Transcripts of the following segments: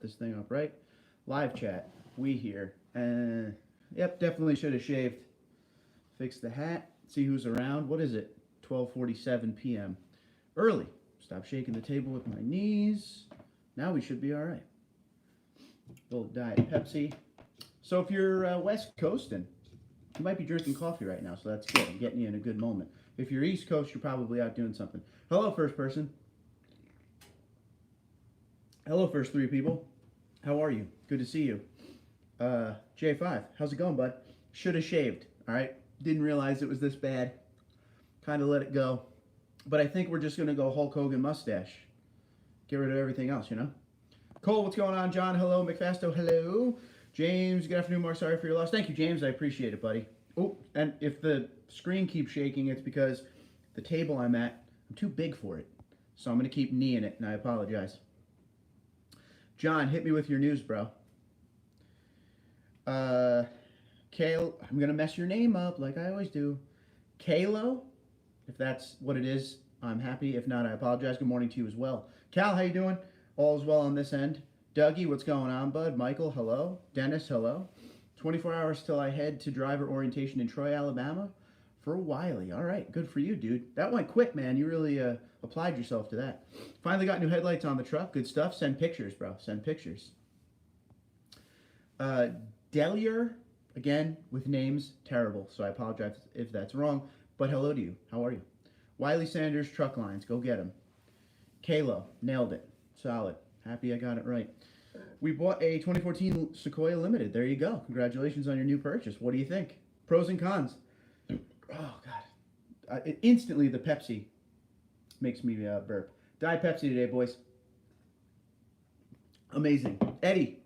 this thing up right. Live chat. We here. Yep, definitely should have shaved. Fix the hat. See who's around. What is it? 12:47 p.m. Early. Stop shaking the table with my knees. Now we should be all right. Little Diet Pepsi. So if you're West Coasting, you might be drinking coffee right now, so that's good. I'm getting you in a good moment. If you're East Coast, you're probably out doing something. Hello, first person. Hello, first three people. How are you? Good to see you. J5, how's it going, bud? Should have shaved, all right? Didn't realize it was this bad. Kind of let it go. But I think we're just going to go Hulk Hogan mustache. Get rid of everything else, you know? Cole, what's going on? John, hello. McFasto, hello. James, good afternoon, Mark. Sorry for your loss. Thank you, James. I appreciate it, buddy. Oh, and if the screen keeps shaking, it's because the table I'm at, I'm too big for it. So I'm going to keep kneeing it, and I apologize. John, hit me with your news, bro. Kale, I'm going to mess your name up like I always do. Kalo, if that's what it is, I'm happy. If not, I apologize. Good morning to you as well. Cal, how you doing? All is well on this end. Dougie, what's going on, bud? Michael, hello. Dennis, hello. 24 hours till I head to driver orientation in Troy, Alabama for a Wiley. All right, good for you, dude. That went quick, man. You really applied yourself to that. Finally got new headlights on the truck. Good stuff. Send pictures, bro. Send pictures. Delier, again, with names, terrible. So I apologize if that's wrong. But hello to you. How are you? Wiley Sanders, truck lines. Go get him. Kalo, nailed it. Solid. Happy I got it right. We bought a 2014 Sequoia Limited. There you go. Congratulations on your new purchase. What do you think? Pros and cons. Oh, God. Instantly, the Pepsi makes me burp. Diet Pepsi today, boys. Amazing. Eddie,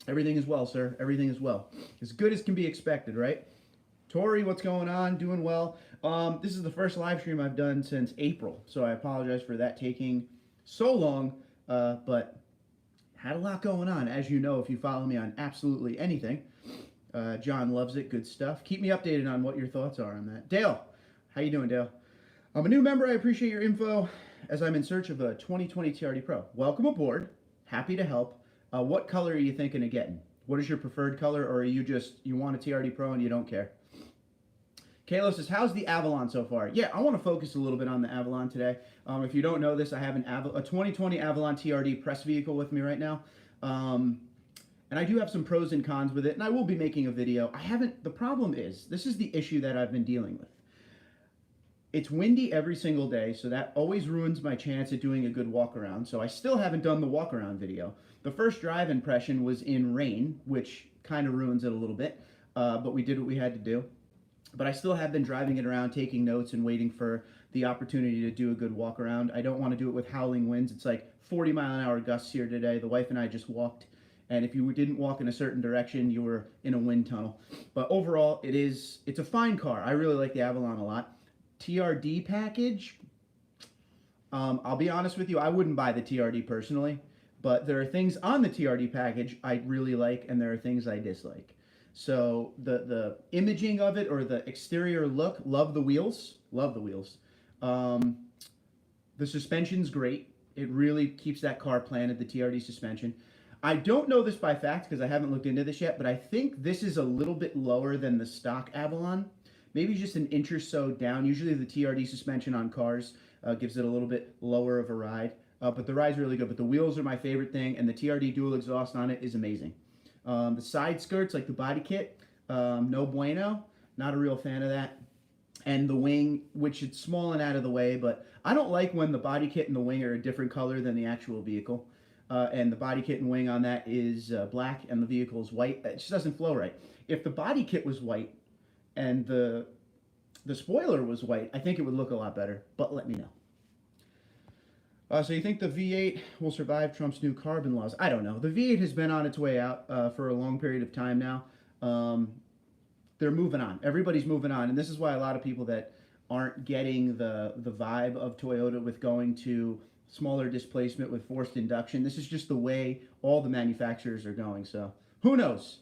everything is well, sir. Everything is well. As good as can be expected, right? Tori, what's going on? Doing well. This is the first live stream I've done since April, so I apologize for that taking so long, but had a lot going on, as you know if you follow me on absolutely anything. John loves it. Good stuff. Keep me updated on what your thoughts are on that. Dale, how you doing, Dale? I'm a new member. I appreciate your info as I'm in search of a 2020 TRD Pro. Welcome aboard. Happy to help. What color are you thinking of getting? What is your preferred color, or are you want a TRD Pro and you don't care? Kayla says, how's the Avalon so far? Yeah, I want to focus a little bit on the Avalon today. If you don't know this, I have a 2020 Avalon TRD press vehicle with me right now. And I do have some pros and cons with it, and I will be making a video. The problem is, this is the issue that I've been dealing with. It's windy every single day, so that always ruins my chance at doing a good walk around. So I still haven't done the walk around video. The first drive impression was in rain, which kind of ruins it a little bit, but we did what we had to do. But I still have been driving it around, taking notes, and waiting for the opportunity to do a good walk around. I don't want to do it with howling winds. It's like 40-mile-an-hour gusts here today. The wife and I just walked, and if you didn't walk in a certain direction, you were in a wind tunnel. But overall, it's a fine car. I really like the Avalon a lot. TRD package, I'll be honest with you, I wouldn't buy the TRD personally, but there are things on the TRD package I really like, and there are things I dislike. So the imaging of it, or the exterior look, love the wheels. Love the wheels. The suspension's great. It really keeps that car planted, the TRD suspension. I don't know this by fact because I haven't looked into this yet, but I think this is a little bit lower than the stock Avalon. Maybe just an inch or so down. Usually the TRD suspension on cars gives it a little bit lower of a ride. But the ride's really good. But the wheels are my favorite thing, and the TRD dual exhaust on it is amazing. The side skirts, like the body kit, no bueno. Not a real fan of that. And the wing, which it's small and out of the way, but I don't like when the body kit and the wing are a different color than the actual vehicle. And the body kit and wing on that is black, and the vehicle is white. It just doesn't flow right. If the body kit was white and the spoiler was white, I think it would look a lot better, but let me know. So you think the V8 will survive Trump's new carbon laws? I don't know. The V8 has been on its way out for a long period of time now. They're moving on. Everybody's moving on, and this is why a lot of people that aren't getting the vibe of Toyota with going to smaller displacement with forced induction. This is just the way all the manufacturers are going, so who knows?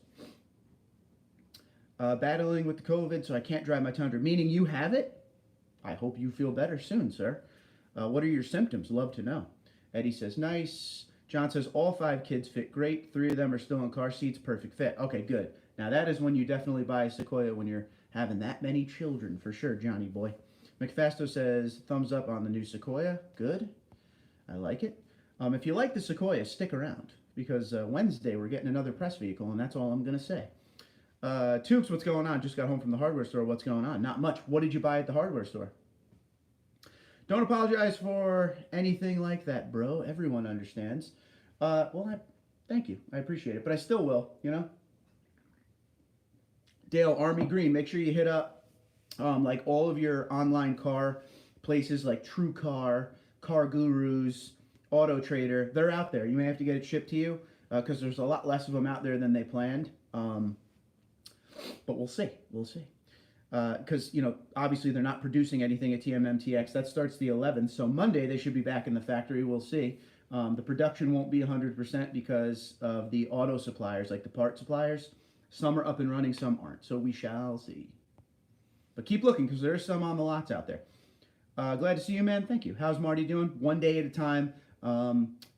Battling with the COVID, so I can't drive my Tundra. Meaning you have it? I hope you feel better soon, sir. What are your symptoms? Love to know. Eddie says, nice. John says, all 5 kids fit great. 3 of them are still in car seats. Perfect fit. Okay, good. Now, that is when you definitely buy a Sequoia, when you're having that many children, for sure, Johnny boy. McFasto says, thumbs up on the new Sequoia. Good. I like it. If you like the Sequoia, stick around, because Wednesday we're getting another press vehicle, and that's all I'm going to say. Tukes, what's going on? Just got home from the hardware store. What's going on? Not much. What did you buy at the hardware store? Don't apologize for anything like that, bro. Everyone understands. Thank you. I appreciate it, but I still will, you know? Dale, Army Green, make sure you hit up like all of your online car places like True Car, Car Gurus, Auto Trader. They're out there. You may have to get it shipped to you because there's a lot less of them out there than they planned. But we'll see. We'll see. Because, you know, obviously they're not producing anything at TMMTX. That starts the 11th. So Monday they should be back in the factory. We'll see. The production won't be 100% because of the auto suppliers, like the part suppliers. Some are up and running, some aren't. So we shall see. But keep looking, because there's some on the lots out there. Glad to see you, man. Thank you. How's Marty doing? One day at a time.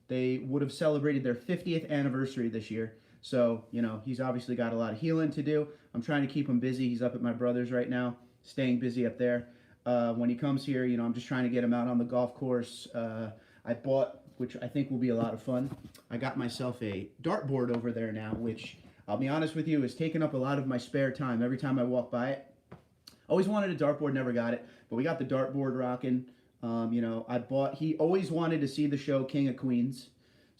They would have celebrated their 50th anniversary this year. So, you know, he's obviously got a lot of healing to do. I'm trying to keep him busy. He's up at my brother's right now, staying busy up there. When he comes here, you know, I'm just trying to get him out on the golf course. I bought, which I think will be a lot of fun, I got myself a dartboard over there now, which, I'll be honest with you, is taking up a lot of my spare time every time I walk by it. Always wanted a dartboard, never got it, but we got the dartboard rocking. You know, he always wanted to see the show King of Queens.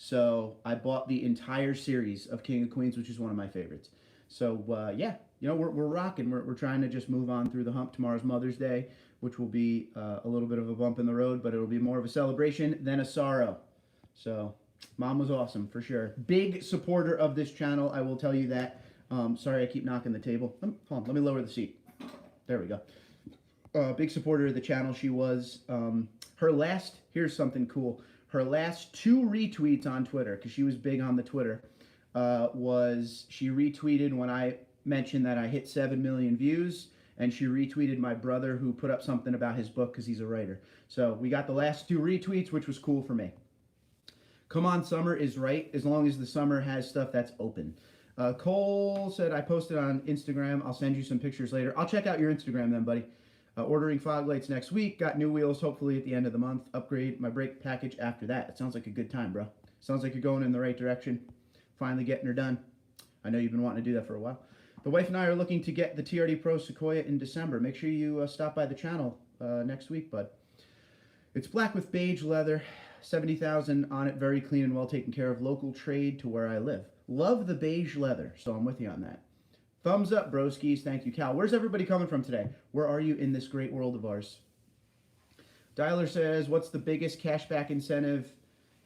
So I bought the entire series of King of Queens, which is one of my favorites. So yeah, you know, we're rocking. We're trying to just move on through the hump. Tomorrow's Mother's Day, which will be a little bit of a bump in the road, but it'll be more of a celebration than a sorrow. So Mom was awesome, for sure. Big supporter of this channel, I will tell you that. Sorry, I keep knocking the table. Hold on, let me lower the seat. There we go. Big supporter of the channel she was. Here's something cool. Her last 2 retweets on Twitter, because she was big on the Twitter, was she retweeted when I mentioned that I hit 7 million views, and she retweeted my brother who put up something about his book because he's a writer. So we got the last 2 retweets, which was cool for me. Come on, summer is right, as long as the summer has stuff that's open. Cole said, I posted on Instagram. I'll send you some pictures later. I'll check out your Instagram then, buddy. Ordering fog lights next week. Got new wheels hopefully at the end of the month. Upgrade my brake package after that. It sounds like a good time, bro. Sounds like you're going in the right direction. Finally getting her done. I know you've been wanting to do that for a while. The wife and I are looking to get the TRD Pro Sequoia in December. Make sure you stop by the channel next week, bud. It's black with beige leather. 70,000 on it. Very clean and well taken care of. Local trade to where I live. Love the beige leather, so I'm with you on that. Thumbs up, broskies. Thank you, Cal. Where's everybody coming from today? Where are you in this great world of ours? Dialer says, what's the biggest cashback incentive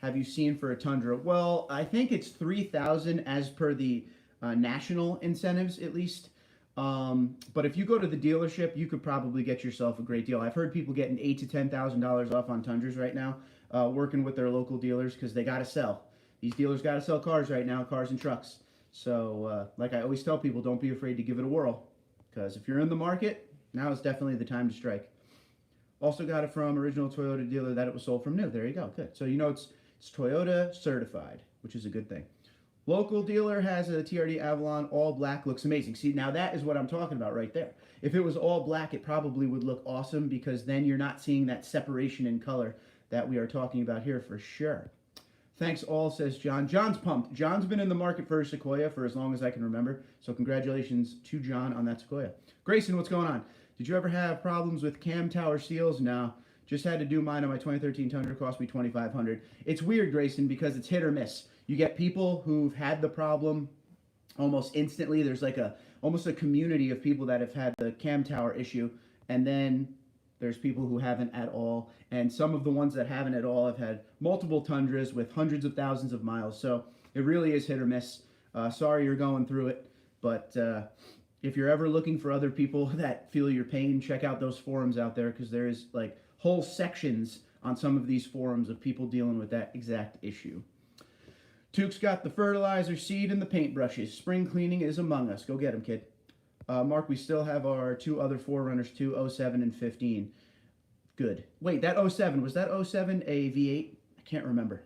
have you seen for a Tundra? Well, I think it's 3,000 as per the national incentives, at least. But if you go to the dealership, you could probably get yourself a great deal. I've heard people getting $8,000 to $10,000 off on Tundras right now, working with their local dealers because they got to sell. These dealers got to sell cars right now, cars and trucks. So, like I always tell people, don't be afraid to give it a whirl. Because if you're in the market, now is definitely the time to strike. Also got it from original Toyota dealer that it was sold from new. There you go. Good. So you know it's Toyota certified, which is a good thing. Local dealer has a TRD Avalon, all black, looks amazing. See, now that is what I'm talking about right there. If it was all black, it probably would look awesome because then you're not seeing that separation in color that we are talking about here for sure. Thanks all, says John. John's pumped. John's been in the market for a Sequoia for as long as I can remember. So congratulations to John on that Sequoia. Grayson, what's going on? Did you ever have problems with cam tower seals? No. Just had to do mine on my 2013 Tundra. Cost me $2,500. It's weird, Grayson, because it's hit or miss. You get people who've had the problem almost instantly. There's like almost a community of people that have had the cam tower issue. And then there's people who haven't at all, and some of the ones that haven't at all have had multiple Tundras with hundreds of thousands of miles. So it really is hit or miss. Sorry you're going through it, but if you're ever looking for other people that feel your pain, check out those forums out there because there is like whole sections on some of these forums of people dealing with that exact issue. Tuke's got the fertilizer, seed, and the paintbrushes. Spring cleaning is among us. Go get them, kid. Mark, we still have our 2 other Forerunners too, 07 and 15. Good. Wait, that 07, was that 07 a V8? I can't remember.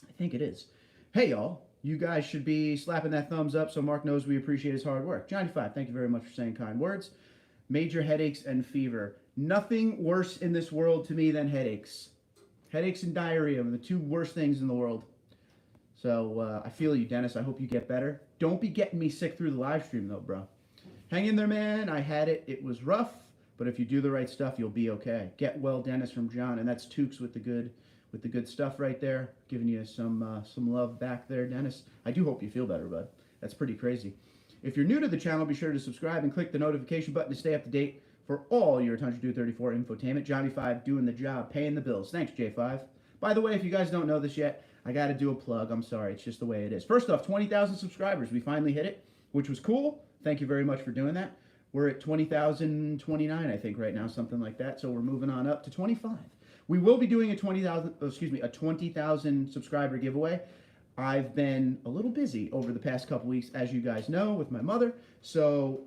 I think it is. Hey, y'all. You guys should be slapping that thumbs up so Mark knows we appreciate his hard work. Johnny5, thank you very much for saying kind words. Major headaches and fever. Nothing worse in this world to me than headaches. Headaches and diarrhea are the two worst things in the world. So I feel you, Dennis. I hope you get better. Don't be getting me sick through the live stream, though, bro. Hang in there, man. I had it. It was rough, but if you do the right stuff, you'll be okay. Get well, Dennis, from John, and that's Tukes with the good stuff right there, giving you some love back there, Dennis. I do hope you feel better, bud. That's pretty crazy. If you're new to the channel, be sure to subscribe and click the notification button to stay up to date for all your TundraDude34 infotainment. Johnny5 doing the job, paying the bills. Thanks, J5. By the way, if you guys don't know this yet, I got to do a plug. I'm sorry. It's just the way it is. First off, 20,000 subscribers. We finally hit it, which was cool. Thank you very much for doing that. We're at 20,029, I think, right now, something like that. So we're moving on up to 25. We will be doing a 20,000 subscriber giveaway. I've been a little busy over the past couple weeks, as you guys know, with my mother. So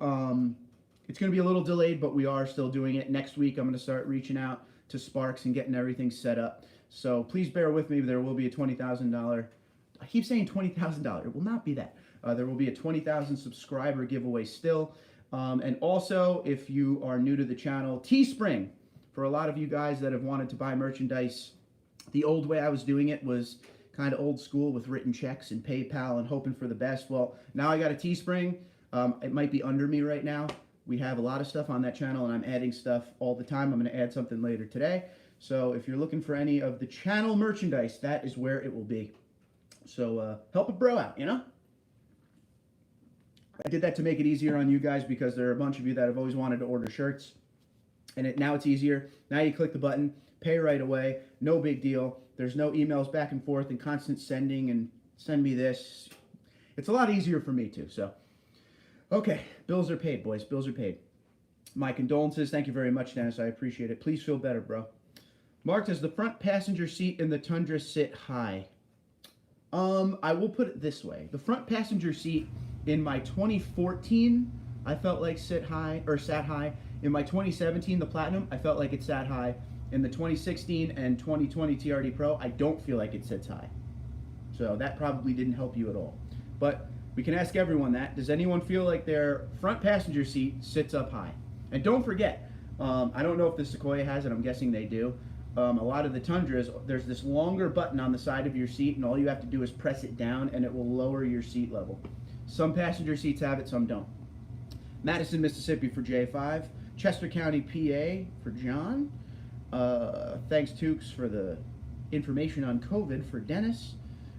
it's going to be a little delayed, but we are still doing it. Next week, I'm going to start reaching out to Sparks and getting everything set up. So please bear with me. There will be a $20,000. I keep saying $20,000. It will not be that. There will be a 20,000 subscriber giveaway still. And also, if you are new to the channel, Teespring. For a lot of you guys that have wanted to buy merchandise, the old way I was doing it was kind of old school with written checks and PayPal and hoping for the best. Well, now I got a Teespring. It might be under me right now. We have a lot of stuff on that channel, and I'm adding stuff all the time. I'm going to add something later today. So if you're looking for any of the channel merchandise, that is where it will be. So help a bro out, you know? I did that to make it easier on you guys because there are a bunch of you that have always wanted to order shirts. And now it's easier. Now you click the button, pay right away, no big deal. There's no emails back and forth and constant sending and send me this. It's a lot easier for me too, so. Okay, bills are paid, boys. Bills are paid. My condolences. Thank you very much, Dennis. I appreciate it. Please feel better, bro. Mark, does the front passenger seat in the Tundra sit high? I will put it this way. The front passenger seat in my 2014, I felt like sat high. In my 2017, the Platinum, I felt like it sat high. In the 2016 and 2020 TRD Pro, I don't feel like it sits high. So that probably didn't help you at all. But we can ask everyone that. Does anyone feel like their front passenger seat sits up high? And don't forget, I don't know if the Sequoia has it. I'm guessing they do. A lot of the Tundras, there's this longer button on the side of your seat, and all you have to do is press it down, and it will lower your seat level. Some passenger seats have it, some don't. Madison, Mississippi for J5. Chester County, PA for John. Thanks, Tukes, for the information on COVID for Dennis.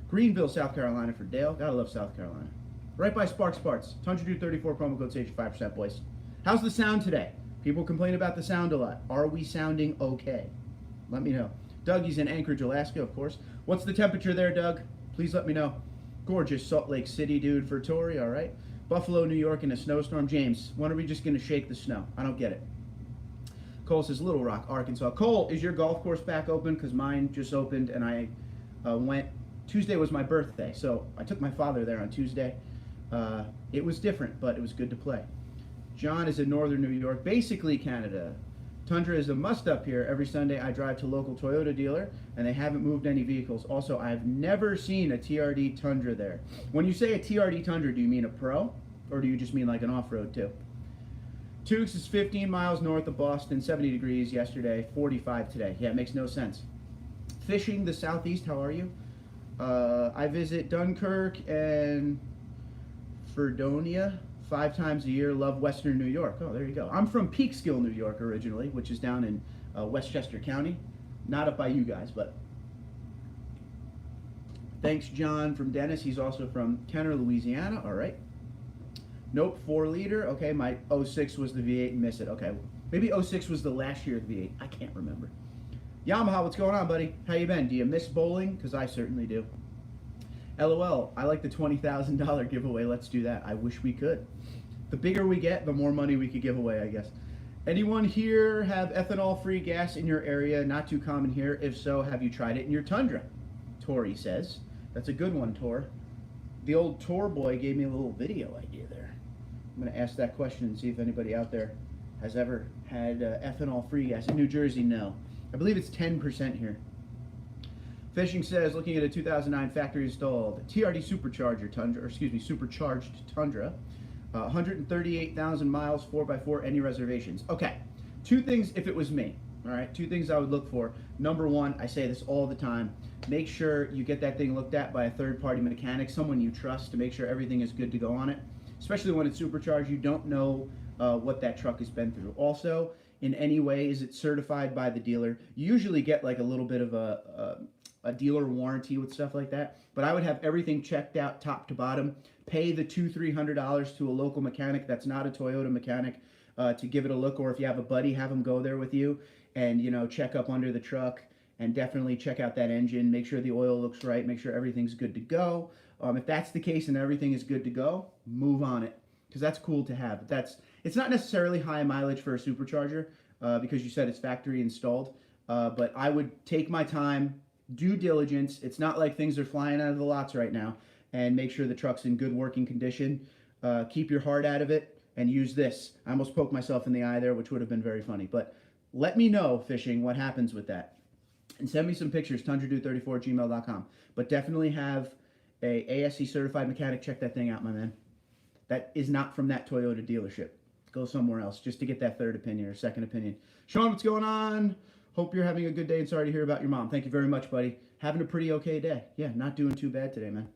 Greenville, South Carolina for Dale. Gotta love South Carolina. Right by Sparks Parts. TundraDude34 promo code saves you 5%, boys. How's the sound today? People complain about the sound a lot. Are we sounding okay? Let me know. Doug, he's in Anchorage, Alaska, of course. What's the temperature there, Doug? Please let me know. Gorgeous Salt Lake City, dude, for Tori, all right. Buffalo, New York in a snowstorm. James, when are we just going to shake the snow? I don't get it. Cole says Little Rock, Arkansas. Cole, is your golf course back open? Because mine just opened, and I went. Tuesday was my birthday, so I took my father there on Tuesday. It was different, but it was good to play. John is in northern New York, basically Canada. Tundra is a must up here. Every Sunday I drive to local Toyota dealer, and they haven't moved any vehicles. Also, I've never seen a TRD Tundra there. When you say a TRD Tundra, do you mean a Pro, or do you just mean like an off-road too? Tukes is 15 miles north of Boston, 70 degrees yesterday, 45 today. Yeah, it makes no sense. Fishing the southeast, how are you? I visit Dunkirk and Fredonia 5 times a year. Love Western New York. Oh, there you go. I'm from Peekskill, New York originally, which is down in Westchester County. Not up by you guys, but thanks, John, from Dennis. He's also from Kenner, Louisiana. All right. Nope, 4-liter. Okay, my 06 was the V8 and miss it. Okay, maybe 06 was the last year of the V8. I can't remember. Yamaha, what's going on, buddy? How you been? Do you miss bowling? Because I certainly do. LOL, I like the $20,000 giveaway. Let's do that. I wish we could. The bigger we get, the more money we could give away, I guess. Anyone here have ethanol-free gas in your area? Not too common here. If so, have you tried it in your Tundra? Tori says. That's a good one, Tor. The old Tor boy gave me a little video idea there. I'm going to ask that question and see if anybody out there has ever had ethanol-free gas. In New Jersey, no. I believe it's 10% here. Fishing says, looking at a 2009 factory installed TRD supercharger Tundra, or excuse me, supercharged Tundra, 138,000 miles, 4x4, any reservations? Okay, two things if it was me, all right? Two things I would look for. Number one, I say this all the time, make sure you get that thing looked at by a third-party mechanic, someone you trust, to make sure everything is good to go on it, especially when it's supercharged. You don't know what that truck has been through. Also, in any way, is it certified by the dealer? You usually get like a little bit of a dealer warranty with stuff like that, but I would have everything checked out top to bottom. Pay the $200-300 to a local mechanic that's not a Toyota mechanic to give it a look, or if you have a buddy, have him go there with you and, you know, check up under the truck and definitely check out that engine, make sure the oil looks right, make sure everything's good to go. If that's the case and everything is good to go, move on it, because that's cool to have. It's not necessarily high mileage for a supercharger because you said it's factory installed, but I would take my time, due diligence. It's not like things are flying out of the lots right now, and make sure the truck's in good working condition. Keep your heart out of it and use this. I almost poked myself in the eye there, which would have been very funny, but let me know, Fishing, what happens with that. And send me some pictures, TundraDude34@gmail.com. But definitely have a ASC certified mechanic check that thing out, my man. That is not from that Toyota dealership. Go somewhere else just to get that third opinion or second opinion. Sean, what's going on? Hope you're having a good day and sorry to hear about your mom. Thank you very much, buddy. Having a pretty okay day. Yeah, not doing too bad today, man.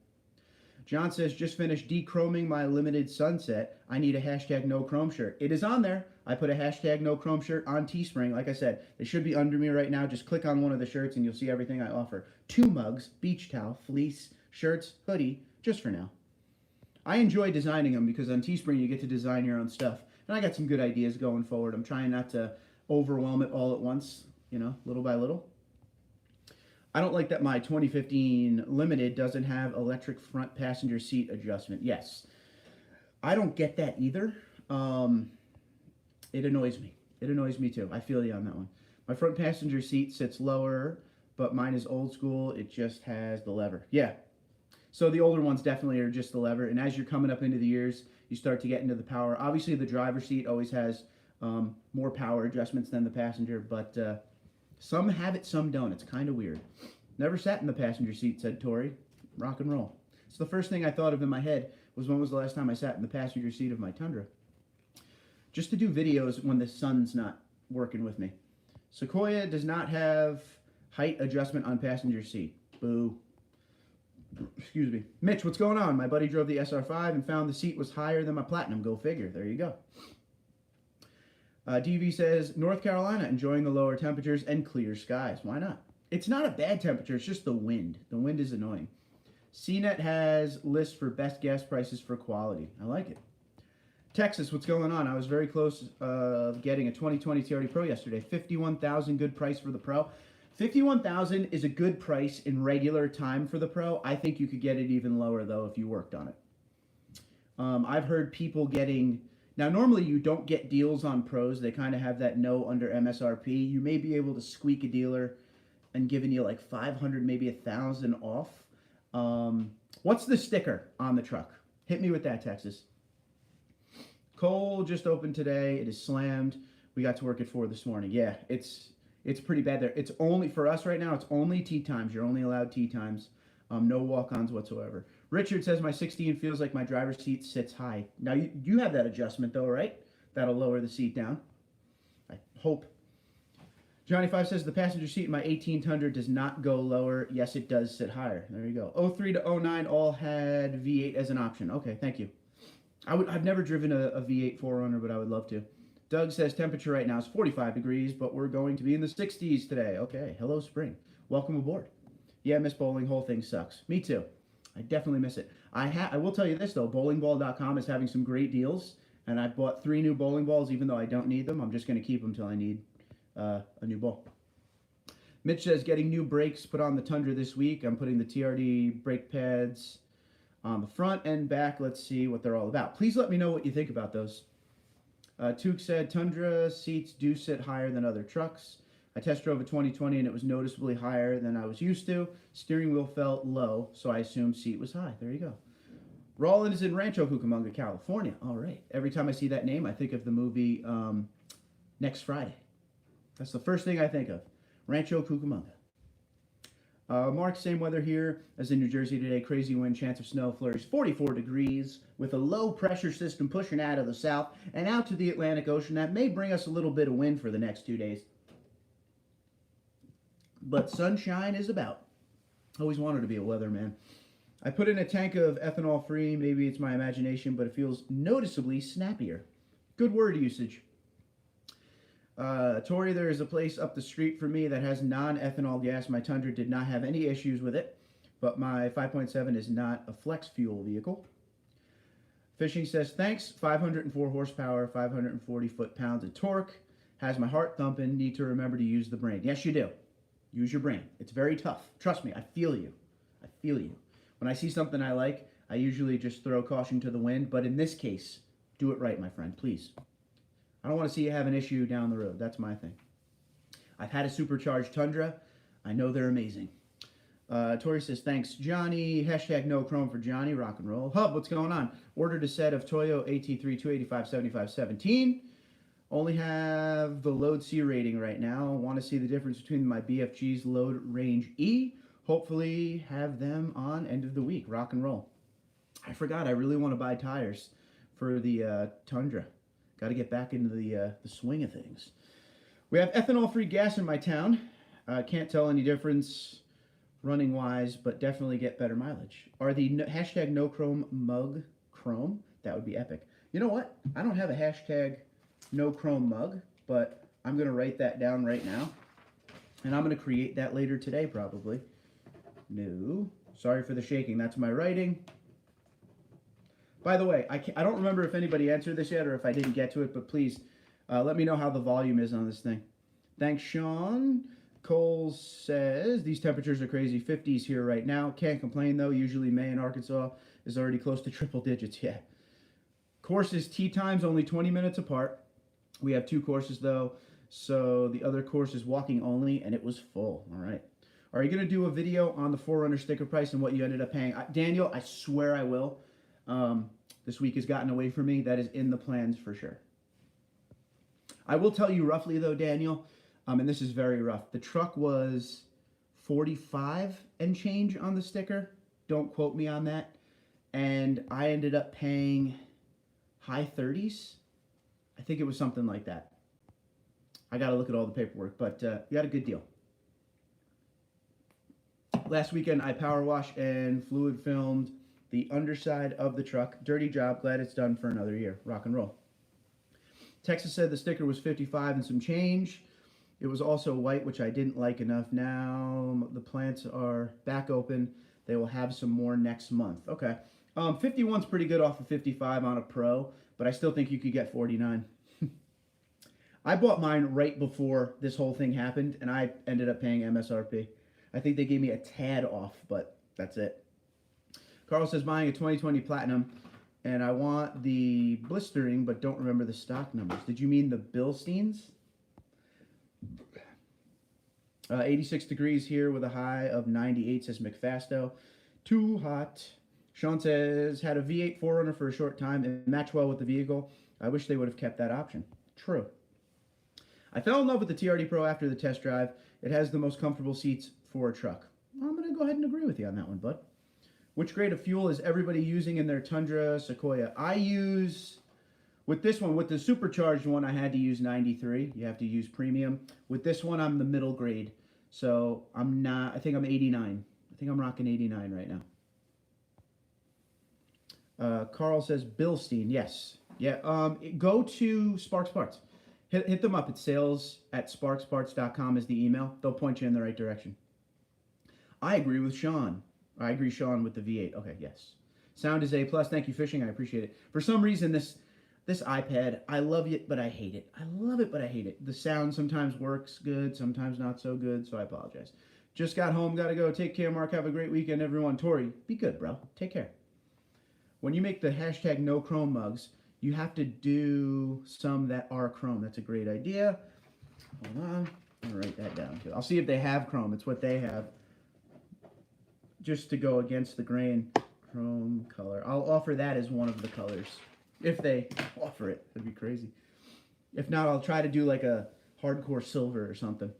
John says, just finished dechroming my limited sunset. I need a hashtag no chrome shirt. It is on there. I put a hashtag no chrome shirt on Teespring. Like I said, they should be under me right now. Just click on one of the shirts and you'll see everything I offer. 2 mugs, beach towel, fleece, shirts, hoodie, just for now. I enjoy designing them because on Teespring you get to design your own stuff. And I got some good ideas going forward. I'm trying not to overwhelm it all at once, you know, little by little. I don't like that my 2015 Limited doesn't have electric front passenger seat adjustment. Yes. I don't get that either. It annoys me. It annoys me too. I feel you on that one. My front passenger seat sits lower, but mine is old school. It just has the lever. Yeah. So the older ones definitely are just the lever. And as you're coming up into the years, you start to get into the power. Obviously, the driver's seat always has more power adjustments than the passenger, but some have it, some don't. It's kind of weird. Never sat in the passenger seat, said Tori. Rock and roll. So the first thing I thought of in my head was, when was the last time I sat in the passenger seat of my Tundra? Just to do videos when the sun's not working with me. Sequoia does not have height adjustment on passenger seat. Boo. Excuse me. Mitch, what's going on? My buddy drove the SR5 and found the seat was higher than my Platinum. Go figure. There you go. DV says, North Carolina, enjoying the lower temperatures and clear skies. Why not? It's not a bad temperature. It's just the wind. The wind is annoying. CNET has lists for best gas prices for quality. I like it. Texas, what's going on? I was very close of getting a 2020 TRD Pro yesterday. $51,000, good price for the Pro. $51,000 is a good price in regular time for the Pro. I think you could get it even lower, though, if you worked on it. I've heard people getting... Now, normally you don't get deals on Pros. They kind of have that no under MSRP. You may be able to squeak a dealer and giving you like 500, maybe 1,000 off. What's the sticker on the truck? Hit me with that, Texas. Cole just opened today. It is slammed. We got to work at 4 this morning. Yeah, it's pretty bad there. It's only, for us right now, it's only tee times. You're only allowed tee times. No walk-ons whatsoever. Richard says, my 16 feels like my driver's seat sits high. Now, you have that adjustment, though, right? That'll lower the seat down. I hope. Johnny 5 says, the passenger seat in my 18 Tundra does not go lower. Yes, it does sit higher. There you go. 03 to 09 all had V8 as an option. Okay, thank you. I've never driven a V8 4Runner, but I would love to. Doug says, temperature right now is 45 degrees, but we're going to be in the 60s today. Okay, hello, spring. Welcome aboard. Yeah, miss bowling. Whole thing sucks. Me too. I definitely miss it. I will tell you this, though. Bowlingball.com is having some great deals, and I've bought 3 new bowling balls, even though I don't need them. I'm just going to keep them until I need a new ball. Mitch says, getting new brakes put on the Tundra this week. I'm putting the TRD brake pads on the front and back. Let's see what they're all about. Please let me know what you think about those. Took said, Tundra seats do sit higher than other trucks. I test drove a 2020 and it was noticeably higher than I was used to. Steering wheel felt low, so I assumed seat was high. There you go. Roland is in Rancho Cucamonga, California. All right. Every time I see that name, I think of the movie Next Friday. That's the first thing I think of. Rancho Cucamonga. Mark, same weather here as in New Jersey today. Crazy wind, chance of snow flurries, 44 degrees with a low pressure system pushing out of the south and out to the Atlantic Ocean. That may bring us a little bit of wind for the next 2 days. But sunshine is about. Always wanted to be a weatherman. I put in a tank of ethanol free. Maybe it's my imagination, but it feels noticeably snappier. Good word usage. Tori, there is a place up the street from me that has non-ethanol gas. My Tundra did not have any issues with it, but my 5.7 is not a flex fuel vehicle. Fishing says, thanks, 504 horsepower, 540 foot-pounds of torque. Has my heart thumping. Need to remember to use the brain. Yes, you do. Use your brain. It's very tough. Trust me, I feel you. I feel you. When I see something I like, I usually just throw caution to the wind, but in this case, do it right, my friend, please. I don't want to see you have an issue down the road. That's my thing. I've had a supercharged Tundra. I know they're amazing. Tori says, thanks, Johnny. Hashtag no chrome for Johnny. Rock and roll. Hub, what's going on? Ordered a set of Toyo AT3 285 7517. Only have the load C rating right now. Want to see the difference between my BFG's load range E. Hopefully have them on end of the week. Rock and roll. I forgot. I really want to buy tires for the Tundra. Got to get back into the swing of things. We have ethanol-free gas in my town. Can't tell any difference running-wise, but definitely get better mileage. Are the hashtag no chrome mug chrome? That would be epic. You know what? I don't have a hashtag no chrome mug, but I'm going to write that down right now. And I'm going to create that later today, probably. No. Sorry for the shaking. That's my writing. By the way, I don't remember if anybody answered this yet or if I didn't get to it, but please let me know how the volume is on this thing. Thanks, Sean. Cole says, these temperatures are crazy. 50s here right now. Can't complain, though. Usually May in Arkansas is already close to triple digits. Yeah. Courses, tee times, only 20 minutes apart. We have 2 courses, though. So the other course is walking only, and it was full. All right. Are you going to do a video on the 4Runner sticker price and what you ended up paying? Daniel, I swear I will. This week has gotten away from me. That is in the plans for sure. I will tell you roughly though, Daniel, and this is very rough. The truck was 45 and change on the sticker. Don't quote me on that. And I ended up paying high 30s. I think it was something like that. I got to look at all the paperwork, but you got a good deal. Last weekend I power washed and fluid filmed the underside of the truck. Dirty job. Glad it's done for another year. Rock and roll. Texas said the sticker was 55 and some change. It was also white, which I didn't like enough. Now the plants are back open. They will have some more next month. Okay. 51's pretty good off of 55 on a Pro, but I still think you could get 49. I bought mine right before this whole thing happened, and I ended up paying MSRP. I think they gave me a tad off, but that's it. Carl says, buying a 2020 Platinum, and I want the blistering, but don't remember the stock numbers. Did you mean the Bilsteins? 86 degrees here with a high of 98, says McFasto. Too hot. Sean says, had a V8 4Runner for a short time and matched well with the vehicle. I wish they would have kept that option. True. I fell in love with the TRD Pro after the test drive. It has the most comfortable seats for a truck. I'm going to go ahead and agree with you on that one, bud. Which grade of fuel is everybody using in their Tundra, Sequoia? I use, with this one, with the supercharged one, I had to use 93. You have to use premium. With this one, I'm the middle grade. So I'm not, I think I'm 89. I think I'm rocking 89 right now. Carl says, Bilstein, yes. Yeah, go to Sparks Parts. Hit them up. It's sales@sparksparts.com is the email. They'll point you in the right direction. I agree with Sean. I agree, Sean, with the V8. Okay, yes. Sound is A+. Thank you, Fishing. I appreciate it. For some reason, this iPad, I love it, but I hate it. I love it, but I hate it. The sound sometimes works good, sometimes not so good, so I apologize. Just got home. Got to go. Take care, Mark. Have a great weekend, everyone. Tori, be good, bro. Take care. When you make the hashtag no chrome mugs, you have to do some that are chrome. That's a great idea. Hold on. I'm going to write that down, too. I'll see if they have chrome. It's what they have. Just to go against the grain, chrome color. I'll offer that as one of the colors. If they offer it. That'd be crazy. If not, I'll try to do like a hardcore silver or something.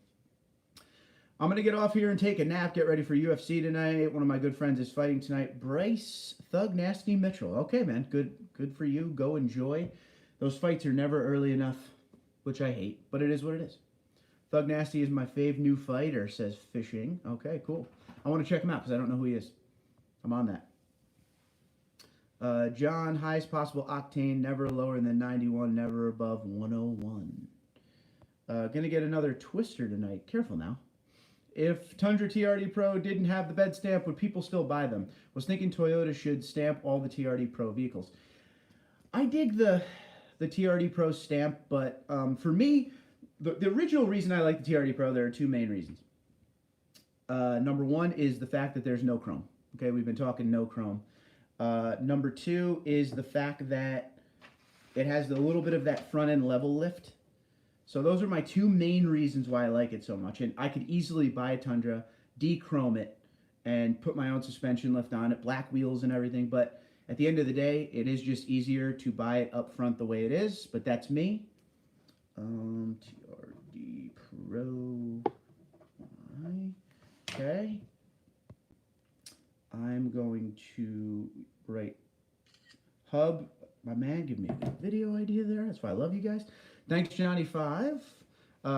I'm going to get off here and take a nap, get ready for UFC tonight. One of my good friends is fighting tonight. Bryce Thug Nasty Mitchell. Okay, man. Good for you. Go enjoy. Those fights are never early enough, which I hate, but it is what it is. Thug Nasty is my fave new fighter, says Fishing. Okay, cool. I want to check him out because I don't know who he is. I'm on that. John, highest possible octane, never lower than 91, never above 101. Gonna get another twister tonight. Careful now. If Tundra TRD Pro didn't have the bed stamp, would people still buy them? Was thinking Toyota should stamp all the TRD Pro vehicles. I dig the TRD Pro stamp, but for me, the original reason I like the TRD Pro, there are two main reasons. Number one is the fact that there's no chrome. Okay, we've been talking no chrome. Number two is the fact that it has a little bit of that front end level lift. So those are my two main reasons why I like it so much. And I could easily buy a Tundra, de-chrome it, and put my own suspension lift on it, black wheels and everything. But at the end of the day, it is just easier to buy it up front the way it is. But that's me. TRD Pro. Okay. I'm going to write Hub. My man, give me a good video idea there. That's why I love you guys. Thanks, Johnny5.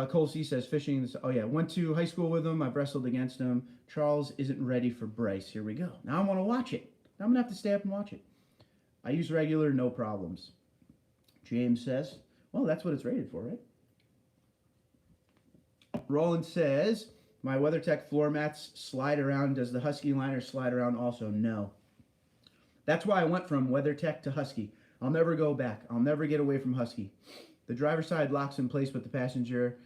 Cole C says, Fishing. Oh, yeah. Went to high school with him. I wrestled against him. Charles isn't ready for Bryce. Here we go. Now I want to watch it. Now I'm going to have to stay up and watch it. I use regular, no problems. James says, well, that's what it's rated for, right? Roland says, my WeatherTech floor mats slide around. Does the Husky liner slide around also? No. That's why I went from WeatherTech to Husky. I'll never go back. I'll never get away from Husky. The driver's side locks in place, but the passenger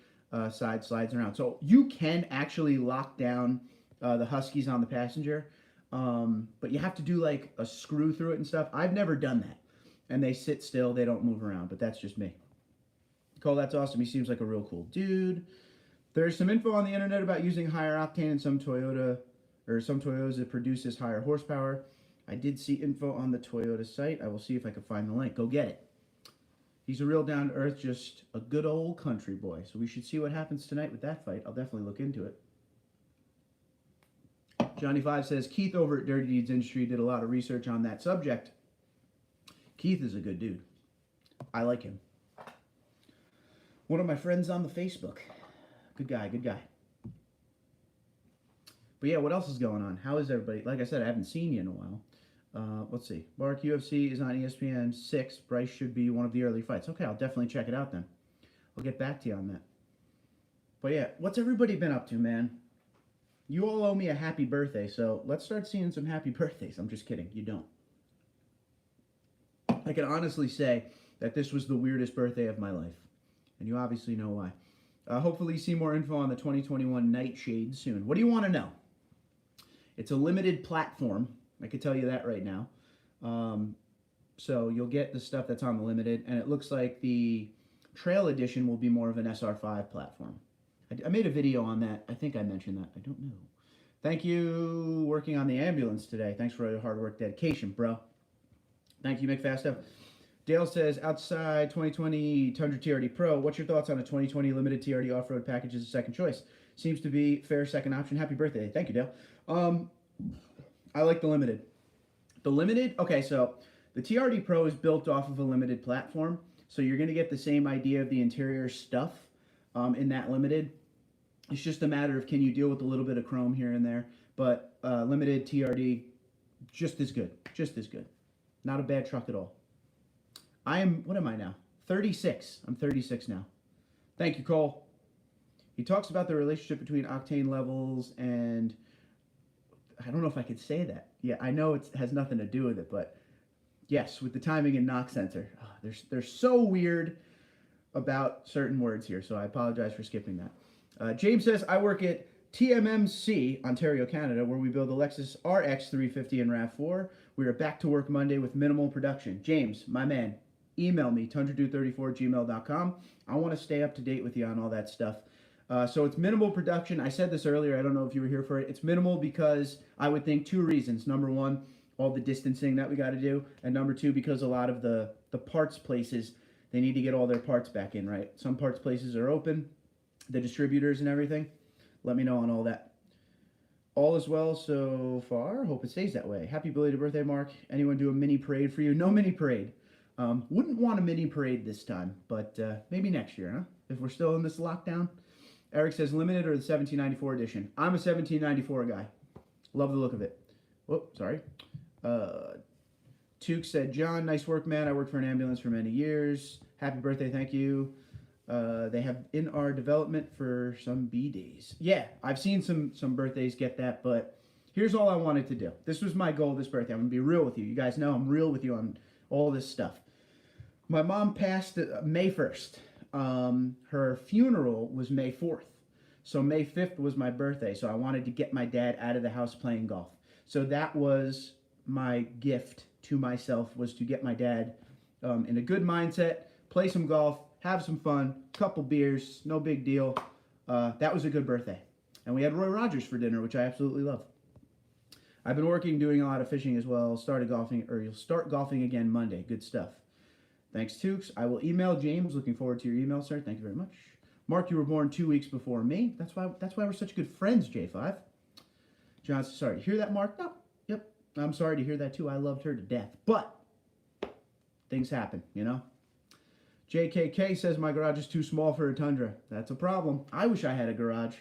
side slides around. So you can actually lock down the Huskies on the passenger, but you have to do like a screw through it and stuff. I've never done that. And they sit still. They don't move around, but that's just me. Cole, that's awesome. He seems like a real cool dude. There's some info on the internet about using higher octane in some Toyotas that produces higher horsepower. I did see info on the Toyota site. I will see if I can find the link. Go get it. He's a real down-to-earth, just a good old country boy. So we should see what happens tonight with that fight. I'll definitely look into it. Johnny5 says, Keith over at Dirty Deeds Industry did a lot of research on that subject. Keith is a good dude. I like him. One of my friends on the Facebook. Good guy, good guy. But yeah, what else is going on? How is everybody? Like I said, I haven't seen you in a while. Let's see. Mark, UFC is on ESPN 6. Bryce should be one of the early fights. Okay, I'll definitely check it out then. I'll get back to you on that. But yeah, what's everybody been up to, man? You all owe me a happy birthday, so let's start seeing some happy birthdays. I'm just kidding. You don't. I can honestly say that this was the weirdest birthday of my life. And you obviously know why. Hopefully see more info on the 2021 Nightshade soon. What do you want to know? It's a limited platform. I can tell you that right now. So you'll get the stuff that's on the limited, and it looks like the Trail Edition will be more of an SR5 platform. I made a video on that. I think I mentioned that. I don't know. Thank you, working on the ambulance today. Thanks for your hard work, dedication, bro. Thank you, McFasto. Dale says, outside 2020 Tundra TRD Pro, what's your thoughts on a 2020 limited TRD off-road package as a second choice? Seems to be fair second option. Happy birthday. Thank you, Dale. I like the limited. The limited, okay, so the TRD Pro is built off of a limited platform, so you're going to get the same idea of the interior stuff in that limited. It's just a matter of can you deal with a little bit of chrome here and there, but limited TRD, just as good, just as good. Not a bad truck at all. What am I now? 36. I'm 36 now. Thank you, Cole. He talks about the relationship between octane levels and, I don't know if I could say that. Yeah, I know it has nothing to do with it, but yes, with the timing and knock sensor. Oh, they're so weird about certain words here, so I apologize for skipping that. James says, I work at TMMC, Ontario, Canada, where we build the Lexus RX 350 and RAV4. We are back to work Monday with minimal production. James, my man, email me, TundraDude34@gmail.com. I want to stay up to date with you on all that stuff. So it's minimal production. I said this earlier. I don't know if you were here for it. It's minimal because I would think two reasons. Number one, all the distancing that we got to do. And number two, because a lot of the parts places, they need to get all their parts back in, right? Some parts places are open, the distributors and everything. Let me know on all that. All is well so far. Hope it stays that way. Happy belated birthday, Mark. Anyone do a mini parade for you? No mini parade. Wouldn't want a mini parade this time, but maybe next year, huh? If we're still in this lockdown. Eric says limited or the 1794 edition. I'm a 1794 guy. Love the look of it. Whoop, sorry. Tuke said, John, nice work, man. I worked for an ambulance for many years. Happy birthday, thank you. They have in our development for some B days. Yeah, I've seen some birthdays get that, but here's all I wanted to do. This was my goal this birthday. I'm going to be real with you. You guys know I'm real with you on all this stuff. My mom passed May 1st. Her funeral was May 4th. So May 5th was my birthday. So I wanted to get my dad out of the house playing golf. So that was my gift to myself, was to get my dad in a good mindset, play some golf, have some fun, couple beers, no big deal. That was a good birthday. And we had Roy Rogers for dinner, which I absolutely love. I've been working, doing a lot of fishing as well. You'll start golfing again Monday. Good stuff. Thanks, Tukes. I will email James. Looking forward to your email, sir. Thank you very much. Mark, you were born 2 weeks before me. That's why we're such good friends, J5. John, sorry to hear that, Mark. No, yep. I'm sorry to hear that too. I loved her to death. But things happen, you know? JKK says my garage is too small for a Tundra. That's a problem. I wish I had a garage.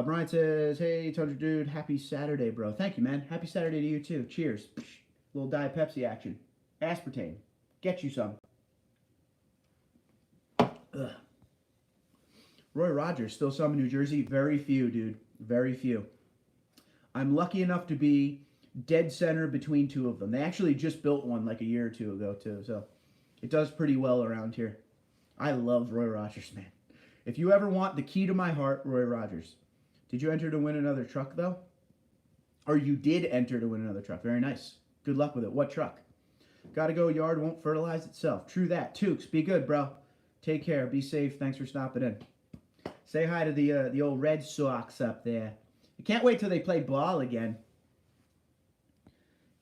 Brian says, hey, Tundra Dude, happy Saturday, bro. Thank you, man. Happy Saturday to you, too. Cheers. Little Diet Pepsi action. Aspartame. Get you some. Ugh. Roy Rogers, still some in New Jersey. Very few, dude. Very few. I'm lucky enough to be dead center between two of them. They actually just built one like a year or two ago, too. So it does pretty well around here. I love Roy Rogers, man. If you ever want the key to my heart, Roy Rogers. Did you enter to win another truck, though? Or you did enter to win another truck. Very nice. Good luck with it. What truck? Gotta go. Yard won't fertilize itself. True that. Tukes, be good, bro. Take care. Be safe. Thanks for stopping in. Say hi to the old Red Sox up there. I can't wait till they play ball again.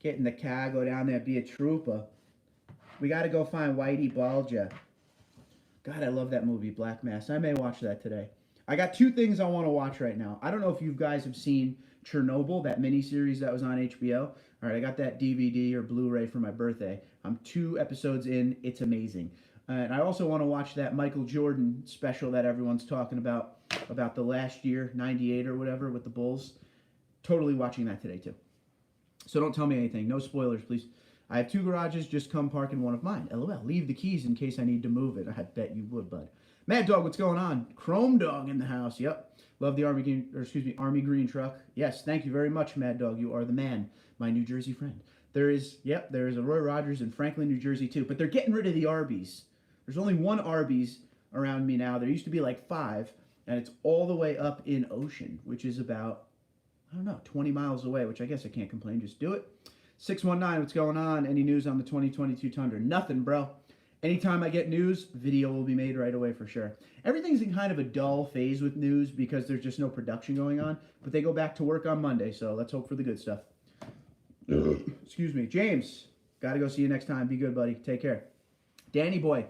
Get in the car, go down there, be a trooper. We got to go find Whitey Bulger. God, I love that movie, Black Mass. I may watch that today. I got two things I want to watch right now. I don't know if you guys have seen Chernobyl, that miniseries that was on HBO. All right, I got that DVD or Blu-ray for my birthday. I'm 2 episodes in. It's amazing. And I also want to watch that Michael Jordan special that everyone's talking about the last year, 98 or whatever, with the Bulls. Totally watching that today, too. So don't tell me anything. No spoilers, please. I have 2 garages. Just come park in one of mine. LOL. Leave the keys in case I need to move it. I bet you would, bud. Mad Dog, what's going on? Chrome Dog in the house. Yep. Love the Army Green truck. Yes, thank you very much, Mad Dog. You are the man, my New Jersey friend. There is a Roy Rogers in Franklin, New Jersey, too. But they're getting rid of the Arby's. There's only one Arby's around me now. There used to be like 5, and it's all the way up in Ocean, which is about, I don't know, 20 miles away, which I guess I can't complain. Just do it. 619, what's going on? Any news on the 2022 Tundra? Nothing, bro. Anytime I get news, video will be made right away for sure. Everything's in kind of a dull phase with news because there's just no production going on. But they go back to work on Monday, so let's hope for the good stuff. Excuse me. James, got to go see you next time. Be good, buddy. Take care. Danny boy,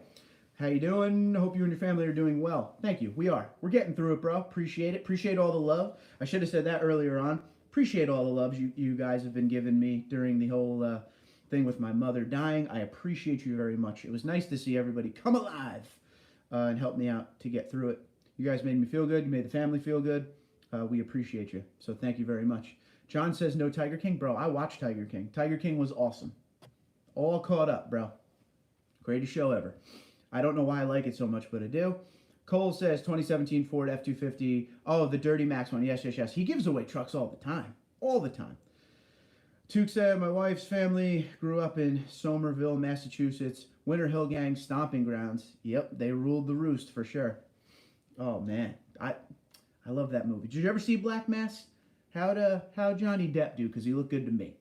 how you doing? Hope you and your family are doing well. Thank you. We are. We're getting through it, bro. Appreciate it. Appreciate all the love. I should have said that earlier on. Appreciate all the love you guys have been giving me during the whole thing with my mother dying. I appreciate you very much. It was nice to see everybody come alive and help me out to get through it. You guys made me feel good. You made the family feel good. We appreciate you. So thank you very much. John says no Tiger King. Bro, I watched Tiger King. Tiger King was awesome. All caught up, bro. Greatest show ever. I don't know why I like it so much, but I do. Cole says 2017 Ford F-250. Oh, the Dirty Max one. Yes, yes, yes. He gives away trucks all the time. All the time. Tuke said, my wife's family grew up in Somerville, Massachusetts. Winter Hill Gang stomping grounds. Yep, they ruled the roost for sure. Oh, man. I love that movie. Did you ever see Black Mass? How'd Johnny Depp do? Because he looked good to me.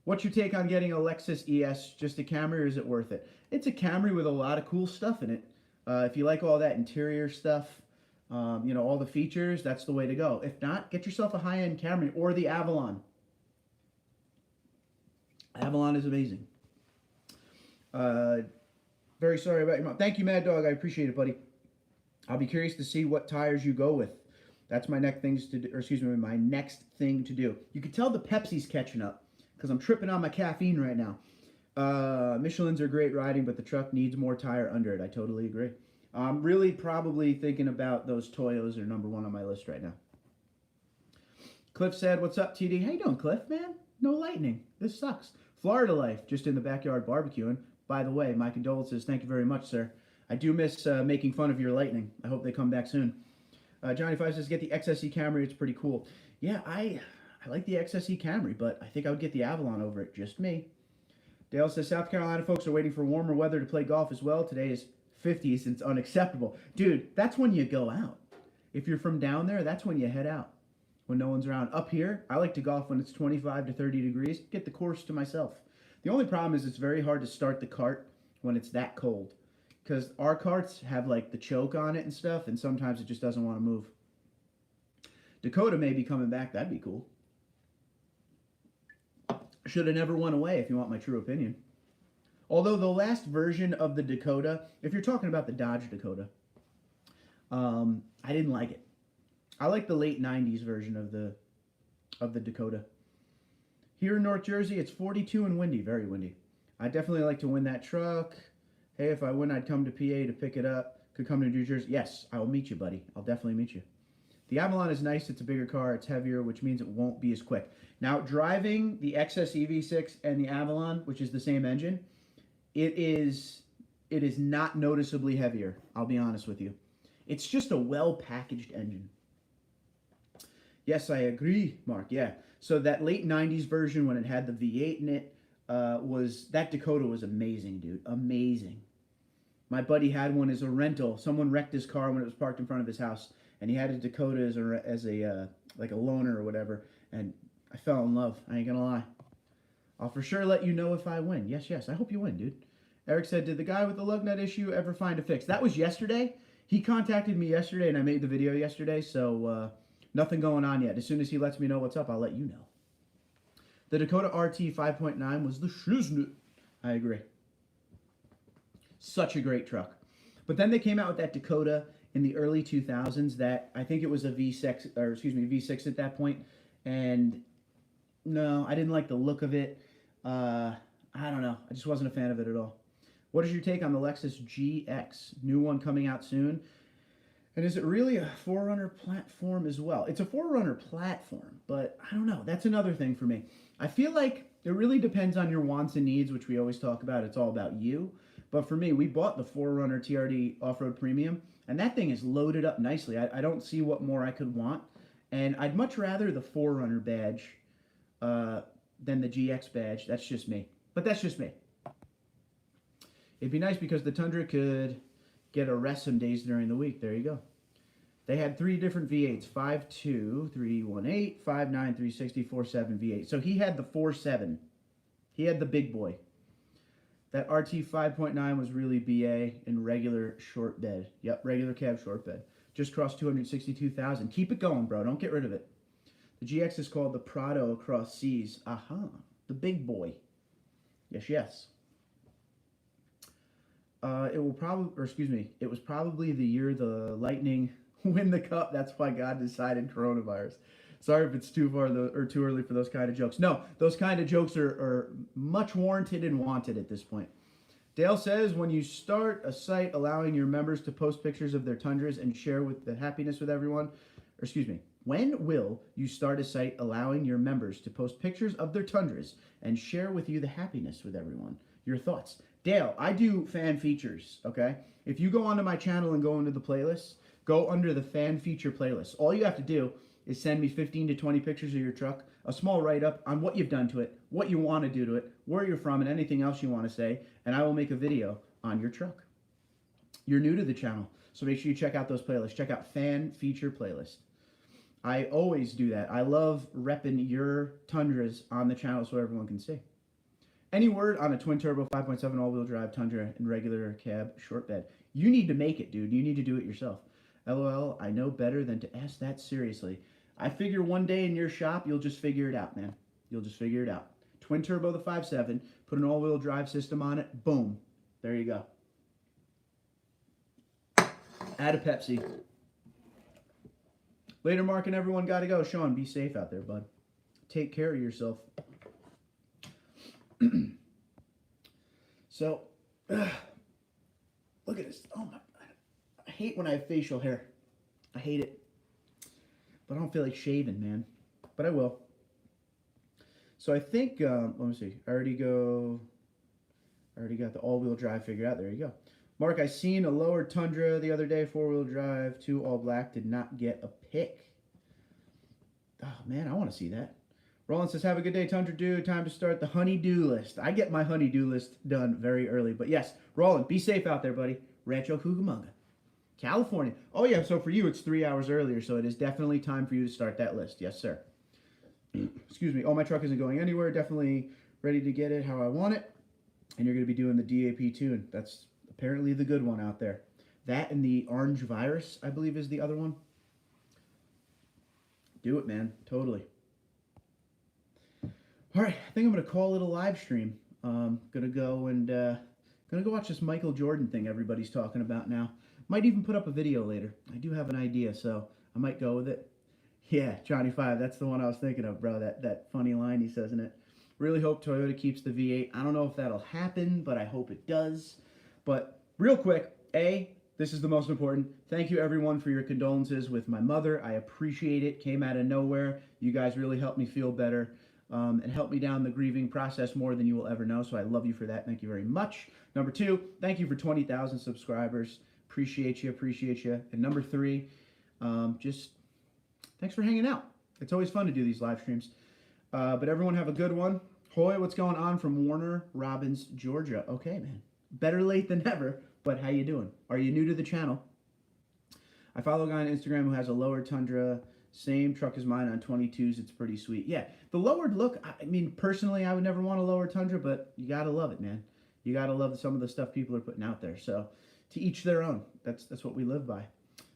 What's your take on getting a Lexus ES? Just a Camry, or is it worth it? It's a Camry with a lot of cool stuff in it. If you like all that interior stuff, you know, all the features, that's the way to go. If not, get yourself a high-end Camry or the Avalon. Avalon is amazing. Very sorry about your mom. Thank you, Mad Dog. I appreciate it, buddy. I'll be curious to see what tires you go with. That's my next things to do, or excuse me, my next thing to do. You can tell the Pepsi's catching up because I'm tripping on my caffeine right now. Michelin's are great riding, but the truck needs more tire under it. I totally agree. I'm really probably thinking about those Toyos are number one on my list right now. Cliff said, "What's up, TD?" How you doing, Cliff, man? No lightning. This sucks. Florida life, just in the backyard barbecuing. By the way, my condolences. Thank you very much, sir. I do miss making fun of your lightning. I hope they come back soon. Johnny Five says, "Get the XSE Camry. It's pretty cool." Yeah, I like the XSE Camry, but I think I would get the Avalon over it. Just me. Dale says, "South Carolina folks are waiting for warmer weather to play golf as well. Today is 50s. It's unacceptable." Dude, that's when you go out. If you're from down there, that's when you head out. When no one's around. Up here, I like to golf when it's 25 to 30 degrees. Get the course to myself. The only problem is it's very hard to start the cart when it's that cold. Because our carts have like the choke on it and stuff, and sometimes it just doesn't want to move. Dakota may be coming back. That'd be cool. Should have never went away, if you want my true opinion. Although the last version of the Dakota, if you're talking about the Dodge Dakota, I didn't like it. I like the late 90s version of the Dakota. Here in North Jersey, it's 42 and windy, very windy. I definitely like to win that truck. Hey, if I win, I'd come to PA to pick it up. Could come to New Jersey. Yes, I will meet you, buddy. I'll definitely meet you. The Avalon is nice. It's a bigger car. It's heavier, which means it won't be as quick. Now, driving the XS EV6 and the Avalon, which is the same engine, it is not noticeably heavier. I'll be honest with you. It's just a well-packaged engine. Yes, I agree, Mark. Yeah. So that late 90s version when it had the V8 in it, that Dakota was amazing, dude. Amazing. My buddy had one as a rental. Someone wrecked his car when it was parked in front of his house, and he had a Dakota as a like a loaner or whatever, and I fell in love. I ain't gonna lie. I'll for sure let you know if I win. Yes, yes. I hope you win, dude. Eric said, "Did the guy with the lug nut issue ever find a fix?" That was yesterday. He contacted me yesterday, and I made the video yesterday, so nothing going on yet. As soon as he lets me know what's up, I'll let you know. The Dakota RT 5.9 was the shiznit. I agree. Such a great truck. But then they came out with that Dakota in the early 2000s that I think it was a V6 at that point. And no, I didn't like the look of it. I don't know. I just wasn't a fan of it at all. What is your take on the Lexus GX? New one coming out soon. And is it really a 4Runner platform as well? It's a 4Runner platform, but I don't know. That's another thing for me. I feel like it really depends on your wants and needs, which we always talk about. It's all about you. But for me, we bought the 4Runner TRD Off-Road Premium, and that thing is loaded up nicely. I don't see what more I could want. And I'd much rather the 4Runner badge than the GX badge. That's just me. But that's just me. It'd be nice because the Tundra could get a rest some days during the week. There you go. They had 3 different V8s, 5.2, 318, 5.9, 360, 4.7 V8. So he had the 4.7. He had the big boy. That RT 5.9 was really BA in regular short bed. Yep, regular cab short bed. Just crossed 262,000. Keep it going, bro. Don't get rid of it. The GX is called the Prado Across Seas. Aha, the big boy. Yes, yes. It was probably the year the Lightning win the cup. That's why God decided coronavirus. Sorry if it's too far or too early for those kind of jokes. No, those kind of jokes are much warranted and wanted at this point. Dale says, when you start a site allowing your members to post pictures of their Tundras and share with the happiness with everyone, when will you start a site allowing your members to post pictures of their Tundras and share with you the happiness with everyone? Your thoughts. Dale, I do fan features, okay? If you go onto my channel and go into the playlist, go under the fan feature playlist. All you have to do is send me 15 to 20 pictures of your truck, a small write-up on what you've done to it, what you want to do to it, where you're from, and anything else you want to say, and I will make a video on your truck. You're new to the channel, so make sure you check out those playlists. Check out fan feature playlist. I always do that. I love repping your Tundras on the channel so everyone can see. Any word on a twin-turbo 5.7 all-wheel drive Tundra in regular cab short bed? You need to make it, dude. You need to do it yourself. LOL, I know better than to ask that seriously. I figure one day in your shop, you'll just figure it out, man. You'll just figure it out. Twin-turbo the 5.7, put an all-wheel drive system on it, boom. There you go. Add a Pepsi. Later, Mark and everyone got to go. Sean, be safe out there, bud. Take care of yourself. So, look at this. Oh my! I hate when I have facial hair. I hate it. But I don't feel like shaving, man. But I will. So I think, let me see. I already got the all-wheel drive figured out. There you go. Mark, I seen a lower Tundra the other day, 4-wheel drive, 2 all black, did not get a pick. Oh, man, I want to see that. Roland says, have a good day, Tundra Dude. Time to start the honey-do list. I get my honey-do list done very early. But yes, Roland, be safe out there, buddy. Rancho Cucamonga, California. Oh, yeah, so for you, it's 3 hours earlier, so it is definitely time for you to start that list. Yes, sir. Excuse me. Oh, my truck isn't going anywhere. Definitely ready to get it how I want it. And you're going to be doing the DAP tune. That's apparently the good one out there. That and the orange virus, I believe, is the other one. Do it, man. Totally. All right, I think I'm going to call it a live stream. Gonna go watch this Michael Jordan thing everybody's talking about now. Might even put up a video later. I do have an idea, so I might go with it. Yeah, Johnny 5, that's the one I was thinking of, bro. That funny line he says in it. Really hope Toyota keeps the V8. I don't know if that'll happen, but I hope it does. But real quick, this is the most important. Thank you, everyone, for your condolences with my mother. I appreciate it. Came out of nowhere. You guys really helped me feel better. And help me down the grieving process more than you will ever know. So I love you for that. Thank you very much. Number 2, thank you for 20,000 subscribers. Appreciate you. And number 3, just thanks for hanging out. It's always fun to do these live streams. But everyone have a good one. Hoy, what's going on from Warner Robins, Georgia? Okay, man. Better late than never, but how you doing? Are you new to the channel? I follow a guy on Instagram who has a lower Tundra. Same truck as mine on 22s. It's pretty sweet. Yeah, the lowered look, I mean, personally, I would never want a lower Tundra, but you got to love it, man. You got to love some of the stuff people are putting out there. So to each their own. That's what we live by.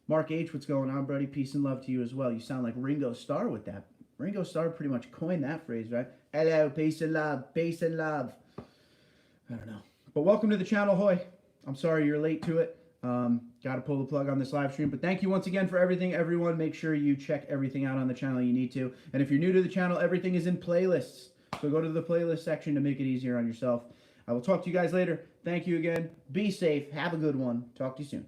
Mark H., what's going on, buddy? Peace and love to you as well. You sound like Ringo Starr with that. Ringo Starr pretty much coined that phrase, right? Hello, peace and love, peace and love. I don't know. But welcome to the channel, Hoy. I'm sorry you're late to it. Got to pull the plug on this live stream. But thank you once again for everything, everyone. Make sure you check everything out on the channel you need to. And if you're new to the channel, everything is in playlists. So go to the playlist section to make it easier on yourself. I will talk to you guys later. Thank you again. Be safe. Have a good one. Talk to you soon.